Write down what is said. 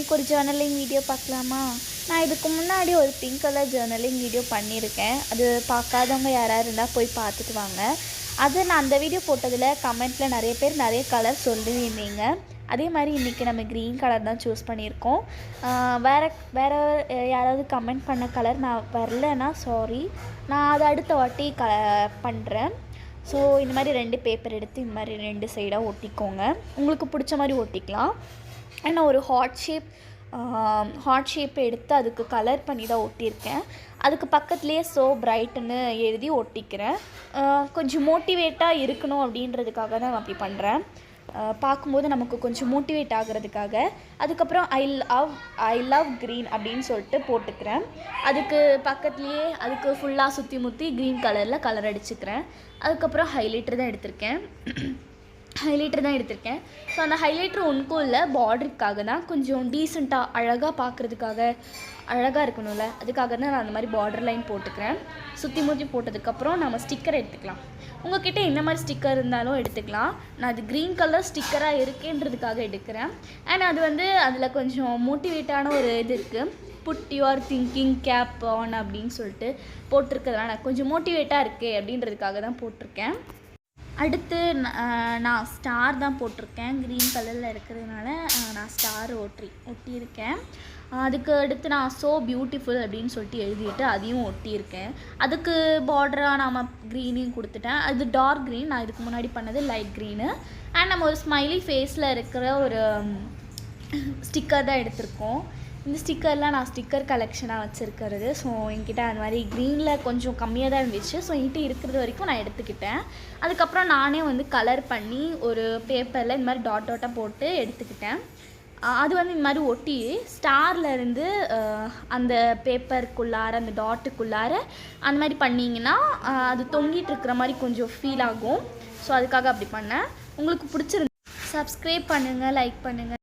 இன்றைக்கி ஒரு journaling video பார்க்கலாமா? நான் இதுக்கு முன்னாடி ஒரு பிங்க் கலர் ஜேர்னலிங் வீடியோ பண்ணியிருக்கேன். அது பார்க்காதவங்க யாராவது இருந்தால் போய் பார்த்துட்டு வாங்க. அது நான் அந்த வீடியோ போட்டதில் கமெண்ட்டில் நிறைய பேர் நிறைய கலர் சொல்லியிருந்தீங்க. அதே மாதிரி இன்றைக்கி நம்ம க்ரீன் கலர் தான் சூஸ் பண்ணியிருக்கோம். வேறு யாராவது கமெண்ட் பண்ண கலர் நான் வரலன்னா சாரி, நான் அதை அடுத்த வாட்டி பண்ணுறேன். ஸோ இந்த மாதிரி 2 பேப்பர் எடுத்து இந்த மாதிரி 2 சைடாக ஒட்டிக்கோங்க. உங்களுக்கு பிடிச்ச மாதிரி ஒட்டிக்கலாம். நான் ஒரு ஹார்ட் ஷேப் எடுத்து அதுக்கு கலர் பண்ணி தான் ஒட்டியிருக்கேன். அதுக்கு பக்கத்துலேயே ஸோ பிரைட்டுன்னு எழுதி ஒட்டிக்கிறேன். கொஞ்சம் மோட்டிவேட்டாக இருக்கணும் அப்படின்றதுக்காக தான் நான் அப்படி பண்ணுறேன். பார்க்கும்போது நமக்கு கொஞ்சம் மோட்டிவேட் ஆகிறதுக்காக. அதுக்கப்புறம் ஐ லவ் க்ரீன் அப்படின்னு சொல்லிட்டு போட்டுக்கிறேன். அதுக்கு பக்கத்துலேயே அதுக்கு ஃபுல்லாக சுற்றி முற்றி க்ரீன் கலரில் கலர் அடிச்சுக்கிறேன். அதுக்கப்புறம் ஹைலைட்டர் தான் எடுத்திருக்கேன். ஸோ அந்த ஹைலைட்டர் ஒன்றுக்கும் இல்லை, பார்டருக்காக தான், கொஞ்சம் டீசெண்டாக அழகாக பார்க்குறதுக்காக, அழகாக இருக்கணும்ல, அதுக்காக தான் நான் அந்த மாதிரி பார்டர் லைன் போட்டுக்கிறேன். சுற்றி முற்றி போட்டதுக்கப்புறம் நம்ம ஸ்டிக்கர் எடுத்துக்கலாம். உங்கள்கிட்ட என்ன மாதிரி ஸ்டிக்கர் இருந்தாலும் எடுத்துக்கலாம். நான் அது க்ரீன் கலர் ஸ்டிக்கராக இருக்கேன்றதுக்காக எடுக்கிறேன். அண்ட் அது அதில் கொஞ்சம் மோட்டிவேட்டான ஒரு இது இருக்குது. Put your thinking cap on அப்படின்னு சொல்லிட்டு போட்டிருக்கிறதுனால கொஞ்சம் மோட்டிவேட்டாக இருக்கே அப்படின்றதுக்காக தான் போட்டிருக்கேன். அடுத்து நான் ஸ்டார் தான் போட்டிருக்கேன். க்ரீன் கலரில் இருக்கிறதுனால நான் ஸ்டார் ஒட்டியிருக்கேன். அதுக்கு அடுத்து நான் ஸோ பியூட்டிஃபுல் அப்படின்னு சொல்லிட்டு எழுதிட்டு அதையும் ஒட்டியிருக்கேன். அதுக்கு பார்டராக நாம் க்ரீனையும் கொடுத்துட்டேன். அது டார்க் க்ரீன், நான் இதுக்கு முன்னாடி பண்ணது லைட் க்ரீனு. அண்ட் நம்ம ஒரு ஸ்மைலி ஃபேஸில் இருக்கிற ஒரு ஸ்டிக்கர் தான் எடுத்திருக்கோம். இந்த ஸ்டிக்கர்லாம் நான் ஸ்டிக்கர் கலெக்ஷனாக வச்சுருக்கிறது. ஸோ என்கிட்ட அந்த மாதிரி க்ரீனில் கொஞ்சம் கம்மியாக தான் இருந்துச்சு. ஸோ என்கிட்ட இருக்கிறது வரைக்கும் நான் எடுத்துக்கிட்டேன். அதுக்கப்புறம் நானே கலர் பண்ணி ஒரு பேப்பரில் இந்த மாதிரி டாட்டாக போட்டு எடுத்துக்கிட்டேன். அது இந்த மாதிரி ஒட்டி ஸ்டார்லேருந்து அந்த பேப்பருக்குள்ளார அந்த டாட்டுக்குள்ளார அந்த மாதிரி பண்ணிங்கன்னா அது தொங்கிட்டு இருக்கிற மாதிரி கொஞ்சம் ஃபீல் ஆகும். ஸோ அதுக்காக அப்படி பண்ணேன். உங்களுக்கு பிடிச்சிருந்து சப்ஸ்கிரைப் பண்ணுங்கள், லைக் பண்ணுங்கள்.